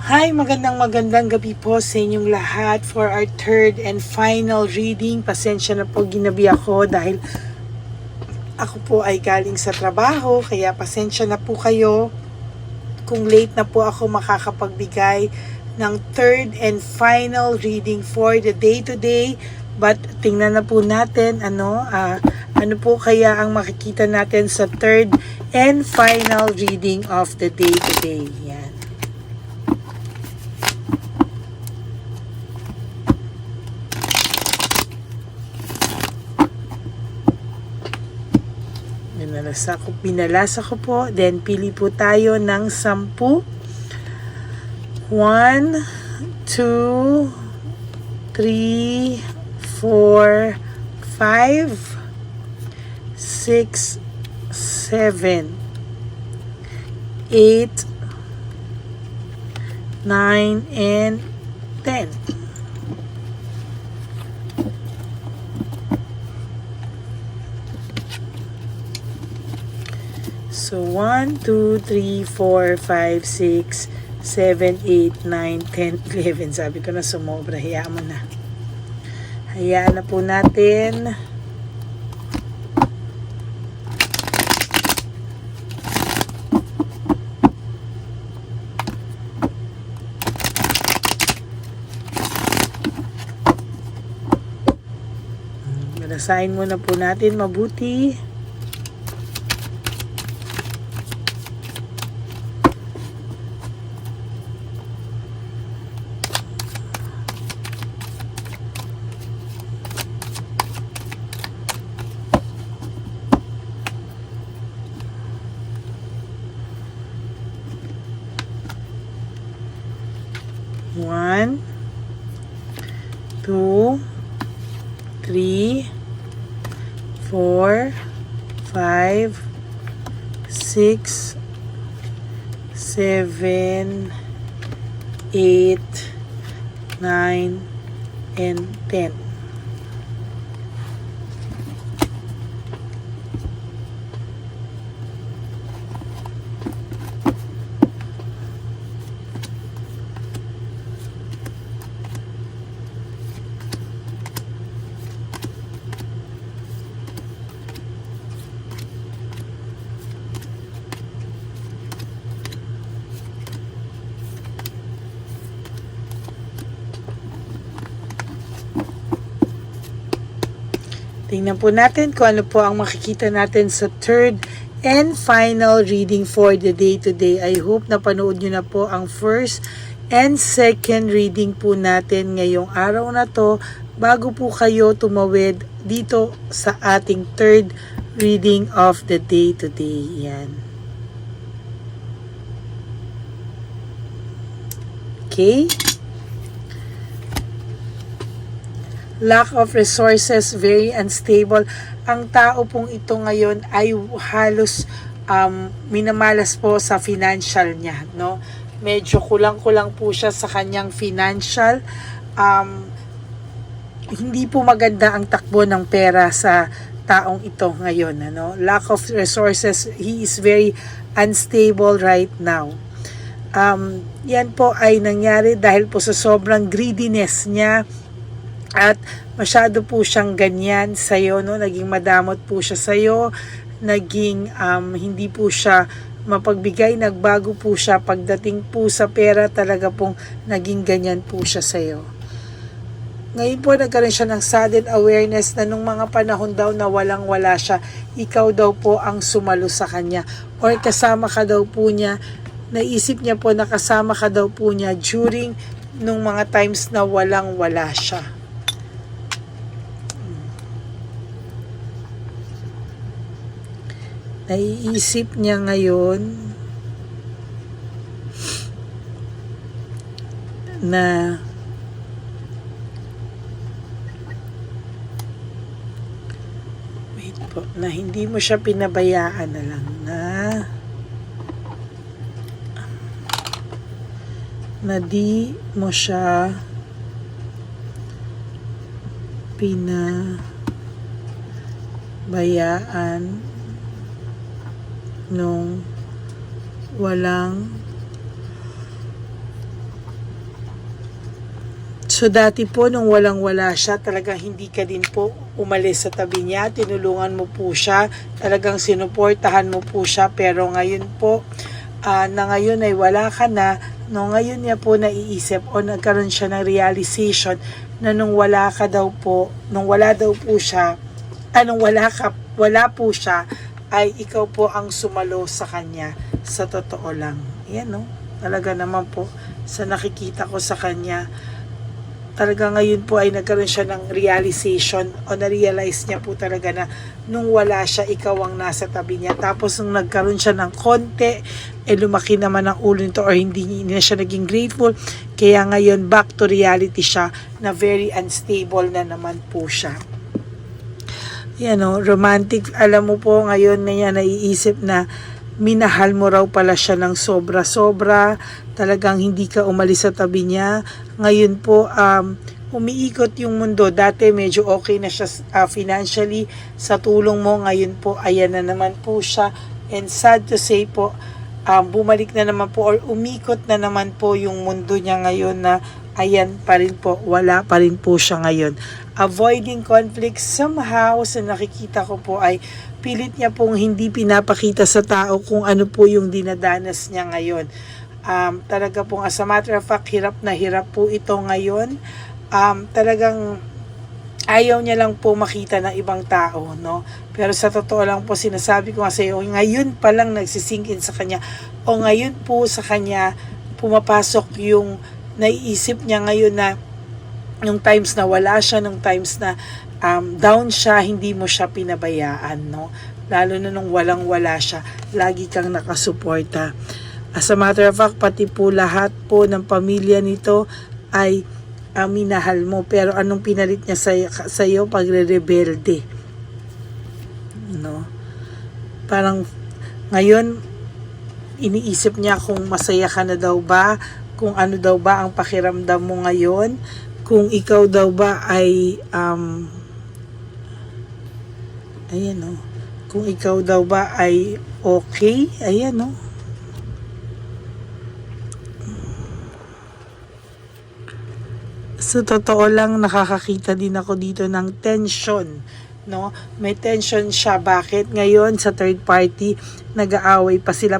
Hi, magandang gabi po sa inyong lahat for our third and final reading. Pasensya na po, ginabi ako dahil ako po ay galing sa trabaho, kaya pasensya na po kayo kung late na po ako makakapagbigay ng third and final reading for the day today. But tingnan na po natin ano po kaya ang makikita natin sa third and final reading of the day today. Yan. Binalasa ko po. Then, pili po tayo ng 10. 1, 2, 3, 4, 5, 6, 7, 8, 9, and 10. So, 1, 2, 3, 4, 5, 6, 7, 8, 9, 10, 11. Sabi ko na sumobra. Hayaan mo na. Hayaan na po natin. Malasain muna po natin mabuti. One, 2, 3, 4, 5, 6, 7, 8, 9, and 10. Tingnan po natin kung ano po ang makikita natin sa third and final reading for the day today. I hope na panood nyo na po ang first and second reading po natin ngayong araw na to bago po kayo tumawid dito sa ating third reading of the day today. Yan. Okay. Lack of resources, very unstable. Ang tao pong ito ngayon ay halos minamalas po sa financial niya, no? Medyo kulang-kulang po siya sa kanyang financial. Hindi po maganda ang takbo ng pera sa taong ito ngayon, ano? Lack of resources, he is very unstable right now. Yan po ay nangyari dahil po sa sobrang greediness niya. At masyado po siyang ganyan sa'yo, no? Naging madamot po siya sa'yo, naging hindi po siya mapagbigay, nagbago po siya pagdating po sa pera, talaga pong naging ganyan po siya sa'yo. Ngayon po nagkaroon siya ng sudden awareness na nung mga panahon daw na walang-wala siya, ikaw daw po ang sumalo sa kanya or kasama ka daw po niya, naisip niya po na kasama ka daw po niya during nung mga times na walang-wala siya. Naiisip niya ngayon na na hindi mo siya pinabayaan na lang, na di mo siya pinabayaan nung walang So dati po nung walang-wala siya, talagang hindi ka din po umalis sa tabi niya, tinulungan mo po siya, talagang sinuportahan mo po siya, pero ngayon po, na ngayon ay wala ka na, no, ngayon niya po naiisip o nagkaroon siya ng realization na nung wala ka daw po, nung wala daw po siya, wala po siya, ay ikaw po ang sumalo sa kanya, sa totoo lang. Yan, no, talaga naman po, sa nakikita ko sa kanya, talaga ngayon po ay nagkaroon siya ng realization o na-realize niya po talaga na nung wala siya, ikaw ang nasa tabi niya. Tapos nung nagkaroon siya ng konti, lumaki naman ang ulo nito or hindi na siya naging grateful. Kaya ngayon, back to reality siya na very unstable na naman po siya. Yan o, romantic. Alam mo po ngayon na yan, naiisip na minahal mo raw pala siya ng sobra-sobra, talagang hindi ka umalis sa tabi niya. Ngayon po, umiikot yung mundo. Dati medyo okay na siya financially sa tulong mo. Ngayon po, ayan na naman po siya. And sad to say po, bumalik na naman po or umikot na naman po yung mundo niya ngayon na ayan pa rin po, wala pa rin po siya ngayon. Avoiding conflict somehow, sa nakikita ko po ay pilit niya pong hindi pinapakita sa tao kung ano po yung dinadanas niya ngayon. Talaga pong as a matter of fact, hirap na hirap po ito ngayon. Talagang ayaw niya lang po makita ng ibang tao, no? Pero sa totoo lang po, sinasabi ko nga sa iyo, ngayon pa lang nagsisink in sa kanya, o ngayon po sa kanya pumapasok yung naiisip niya ngayon na yung times na wala siya, nung times na down siya, hindi mo siya pinabayaan, no? Lalo na nung walang-wala siya, lagi kang nakasuporta. As a matter of fact, pati po lahat po ng pamilya nito ay minahal mo. Pero anong pinalit niya sa iyo? Pagre-rebelde. No? Parang ngayon, iniisip niya kung masaya ka na daw ba, kung ano daw ba ang pakiramdam mo ngayon, kung ikaw daw ba ay ayan, no? Kung ikaw daw ba ay okay, ayan, no? So, totoo lang, nakakakita din ako dito ng tension, no? May tension siya. Bakit? Ngayon, sa third party, nag-aaway pa sila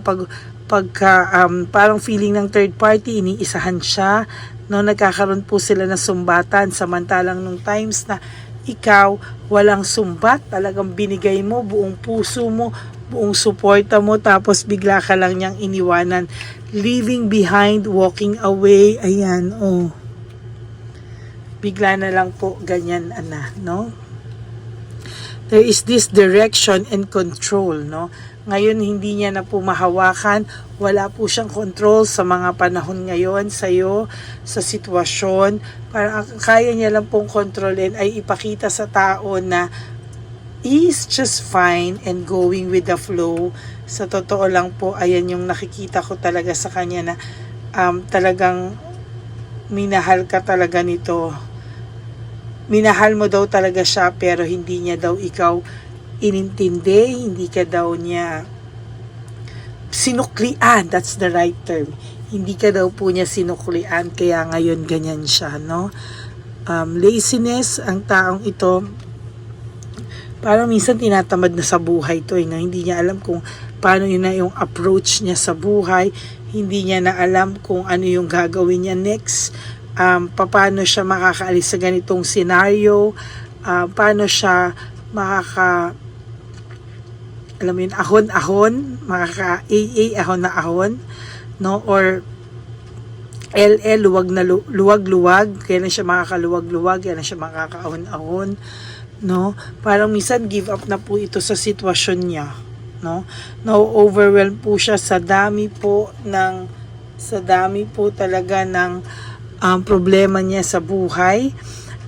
parang feeling ng third party, iniisahan siya, no? Nagkakaroon po sila ng sumbatan, samantalang nung times na ikaw, walang sumbat, talagang binigay mo, buong puso mo, buong suporta mo, tapos bigla ka lang niyang iniwanan, leaving behind, walking away, ayan, oh. Bigla na lang po, ganyan, no? There is this direction and control, no? Ngayon, hindi niya na po mahawakan, wala po siyang control sa mga panahon ngayon, sa'yo, sa sitwasyon. Parang kaya niya lang pong kontrolin ay ipakita sa tao na he's just fine and going with the flow. Sa totoo lang po, ayan yung nakikita ko talaga sa kanya na talagang minahal ka talaga nito. Minahal mo daw talaga siya pero hindi niya daw ikaw inintindi, hindi ka daw niya sinuklian, that's the right term. Hindi ka daw po niya sinuklian, kaya ngayon ganyan siya, no? Laziness, ang taong ito, parang minsan tinatamad na sa buhay to, na hindi niya alam kung paano yun na yung approach niya sa buhay, hindi niya na alam kung ano yung gagawin niya next, paano siya makakaalis sa ganitong scenario, paano siya alam mo yun, ahon-ahon, makaka-AA, ahon na ahon, no? Or LL, luwag-luwag, kaya na siya makakaluwag-luwag, kaya na siya makakaahon-ahon, no? Parang minsan give up na po ito sa sitwasyon niya, no? No-overwhelm po siya sa dami po talaga ng problema niya sa buhay.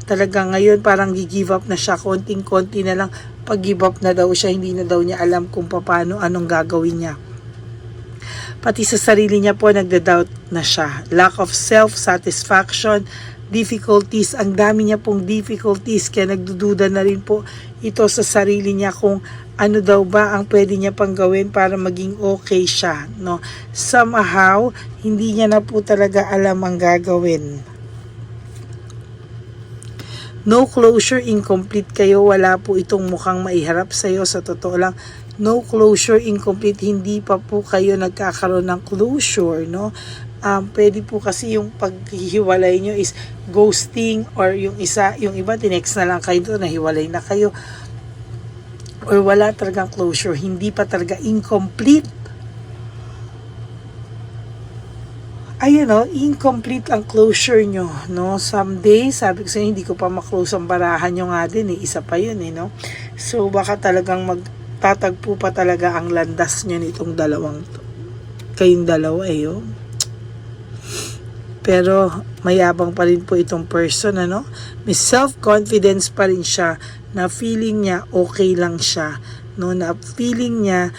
Talaga ngayon parang gi-give up na siya, konting-konti na lang, pag-give up na daw siya, hindi na daw niya alam kung paano, anong gagawin niya. Pati sa sarili niya po, nagda-doubt na siya. Lack of self-satisfaction, difficulties, ang dami niya pong difficulties, kaya nagdududa na rin po ito sa sarili niya kung ano daw ba ang pwede niya pang gawin para maging okay siya, no? Somehow, hindi niya na po talaga alam ang gagawin. No closure, incomplete kayo. Wala po itong mukhang maiharap sa'yo. Sa totoo lang, no closure, incomplete. Hindi pa po kayo nagkakaroon ng closure, no? Pwede po kasi yung paghihiwalay nyo is ghosting, or yung iba tinext na lang kayo, nahiwalay na kayo, or wala talagang closure. Hindi pa talaga, incomplete. Ayun, no, incomplete ang closure nyo, no? Someday, sabi ko sa inyo, hindi ko pa maklose ang barahan nyo nga din, isa pa yun, no? So, baka talagang magtatagpo pa talaga ang landas nyo nitong kayong dalawa, oh. Pero, mayabang pa rin po itong person, ano? May self-confidence pa rin siya, na feeling niya okay lang siya, no? Na feeling niya,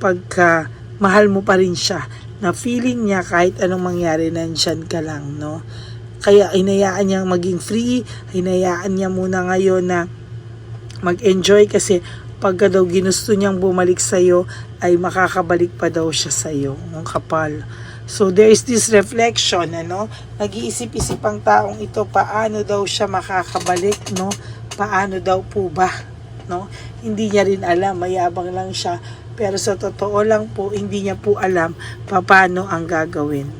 pagka mahal mo pa rin siya, na feeling niya kahit anong mangyari nandyan ka lang, no? Kaya hinayaan niyang maging free, hinayaan niya muna ngayon na mag-enjoy, kasi pagka daw ginusto niyang bumalik sa'yo, ay makakabalik pa daw siya sa'yo, ng kapal. So there is this reflection, ano? Nag-iisip-isip ang taong ito, paano daw siya makakabalik, no? Paano daw po ba, no? Hindi niya rin alam, mayabang lang siya. Pero sa totoo lang po, hindi niya po alam paano ang gagawin.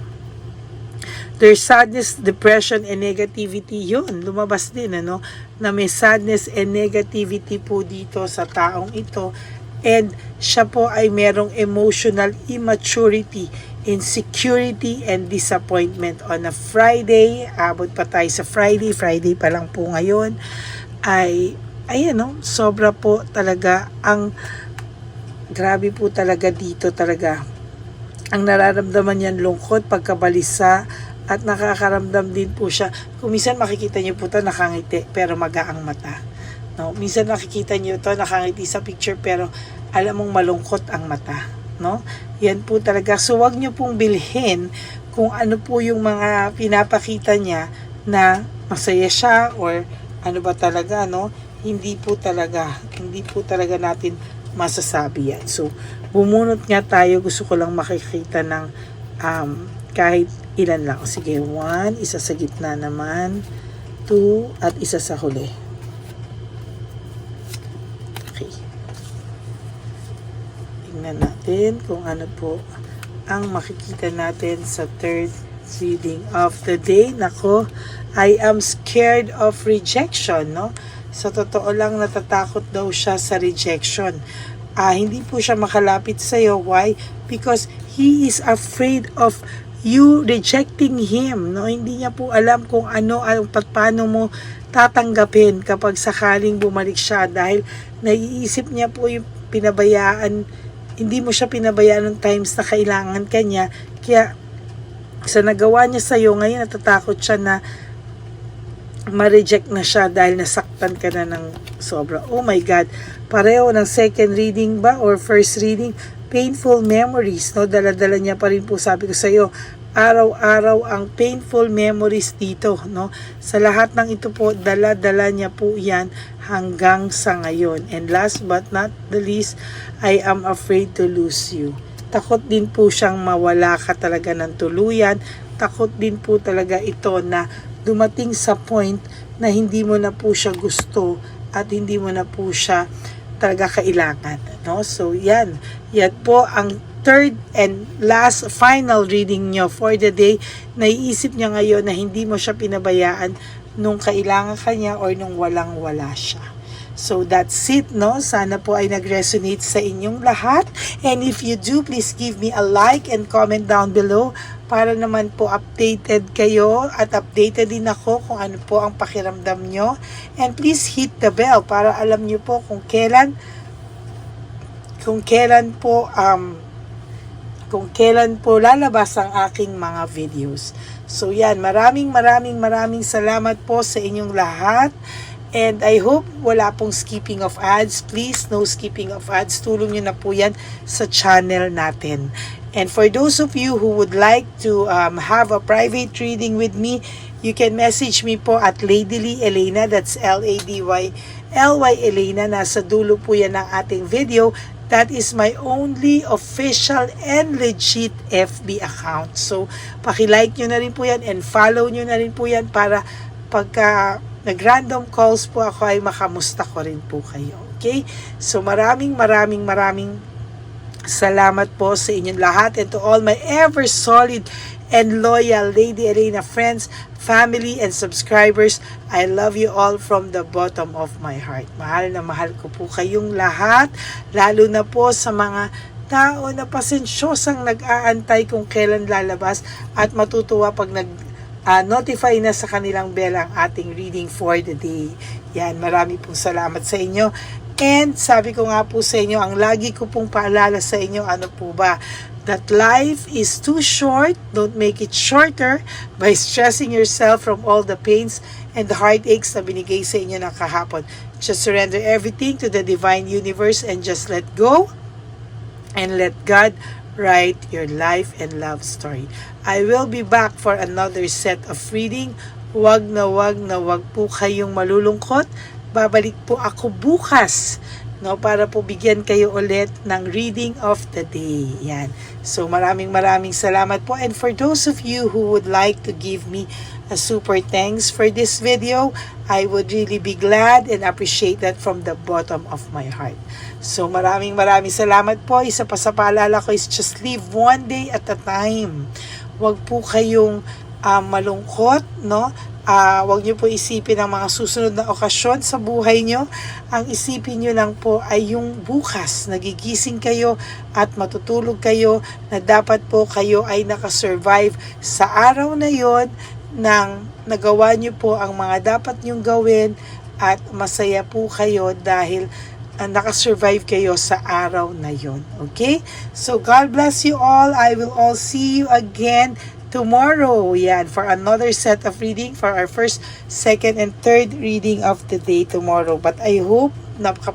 There's sadness, depression, and negativity. Yun, lumabas din, ano? Na may sadness and negativity po dito sa taong ito. And siya po ay merong emotional immaturity, insecurity, and disappointment on a Friday. Abot pa tayo sa Friday pa lang po ngayon. Ayan, no? Sobra po talaga ang grabe po talaga dito talaga. Ang nararamdaman niyan lungkot, pagkabalisa, at nakakaramdam din po siya. Kung minsan makikita niyo po ito nakangiti pero magaang mata. No? Minsan nakikita niyo ito nakangiti sa picture pero alam mong malungkot ang mata. No? Yan po talaga. So wag niyo pong bilhin kung ano po yung mga pinapakita niya na masaya siya or ano ba talaga, no? Hindi po talaga natin masasabi yan. So, bumunot nga tayo. Gusto ko lang makikita ng kahit ilan lang. Sige, 1, isa sa gitna naman, 2, at isa sa huli. Okay. Tingnan natin kung ano po ang makikita natin sa third reading of the day. Nako, I am scared of rejection, no? Sa totoo lang, natatakot daw siya sa rejection. Hindi po siya makalapit sa iyo. Why? Because he is afraid of you rejecting him. No? Hindi niya po alam kung paano mo tatanggapin kapag sakaling bumalik siya, dahil naiisip niya po yung pinabayaan. Hindi mo siya pinabayaan ng times na kailangan kanya. Kaya sa nagawa niya sa iyo, ngayon natatakot siya na ma-reject na siya dahil nasaktan ka na ng sobra. Oh my God. Pareho ng second reading ba or first reading, painful memories, no? Dala-dala niya pa rin po, sabi ko sa iyo, araw-araw ang painful memories dito, no? Sa lahat ng ito po, dala-dala niya po yan hanggang sa ngayon. And last but not the least, I am afraid to lose you. Takot din po siyang mawala ka talaga ng tuluyan. Takot din po talaga ito na dumating sa point na hindi mo na po siya gusto at hindi mo na po siya talaga kailangan, no? So yan po ang third and last final reading nyo for the day. Naiisip niya ngayon na hindi mo siya pinabayaan nung kailangan kanya or nung walang-wala siya. So that's it, no? Sana po ay nag-resonate sa inyong lahat. And if you do, please give me a like and comment down below para naman po updated kayo at updated din ako kung ano po ang pakiramdam nyo. And please hit the bell para alam nyo po kung kailan po lalabas ang aking mga videos. So yan, maraming salamat po sa inyong lahat. And I hope wala pong skipping of ads. Please, no skipping of ads. Tulong nyo na po yan sa channel natin. And for those of you who would like to have a private reading with me, you can message me po at Ladyly Elena. That's LADYLY Elena. Nasa dulo po yan ng ating video. That is my only official and legit FB account. So, paki-like nyo na rin po yan and follow nyo na rin po yan para pagka nag-random calls po ako ay makamusta ko rin po kayo. Okay? So maraming salamat po sa inyong lahat, and to all my ever solid and loyal Lady Elena friends, family, and subscribers. I love you all from the bottom of my heart. Mahal na mahal ko po kayong lahat, lalo na po sa mga tao na pasensyosang nag-aantay kung kailan lalabas at matutuwa pag notify na sa kanilang bell ang ating reading for the day. Yan, marami pong salamat sa inyo. And sabi ko nga po sa inyo, ang lagi ko pong paalala sa inyo, ano po ba? That life is too short. Don't make it shorter by stressing yourself from all the pains and the heartaches na binigay sa inyo ng kahapon. Just surrender everything to the divine universe and just let go. And let God write your life and love story. I will be back for another set of reading. Wag na wag po kayong malulungkot. Babalik po ako bukas, no, para po bigyan kayo ulit ng reading of the day. Yan. So maraming salamat po. And for those of you who would like to give me a super thanks for this video, I would really be glad and appreciate that from the bottom of my heart. So maraming salamat po. Isa pa sa paalala ko is just live one day at a time. Huwag po kayong malungkot, no? Huwag niyo po isipin ang mga susunod na okasyon sa buhay niyo. Ang isipin niyo lang po ay yung bukas, nagigising kayo at matutulog kayo, na dapat po kayo ay nakasurvive sa araw na yon, nang nagawa niyo po ang mga dapat niyong gawin, at masaya po kayo dahil nakasurvive kayo sa araw na yon. Okay? So God bless you all. I will all see you again tomorrow. Yan, for another set of reading for our first, second, and third reading of the day tomorrow. But I hope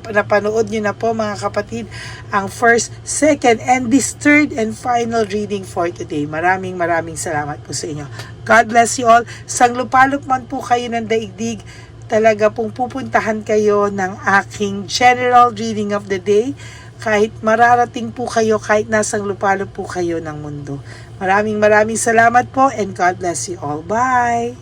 napanood nyo na po mga kapatid ang first, second, and this third and final reading for today. Maraming salamat po sa inyo. God bless you all. Sanglupalop man po kayo ng daigdig, talaga pong pupuntahan kayo ng aking general reading of the day. Kahit mararating po kayo, kahit nasang lupalop po kayo ng mundo. Maraming salamat po, and God bless you all. Bye!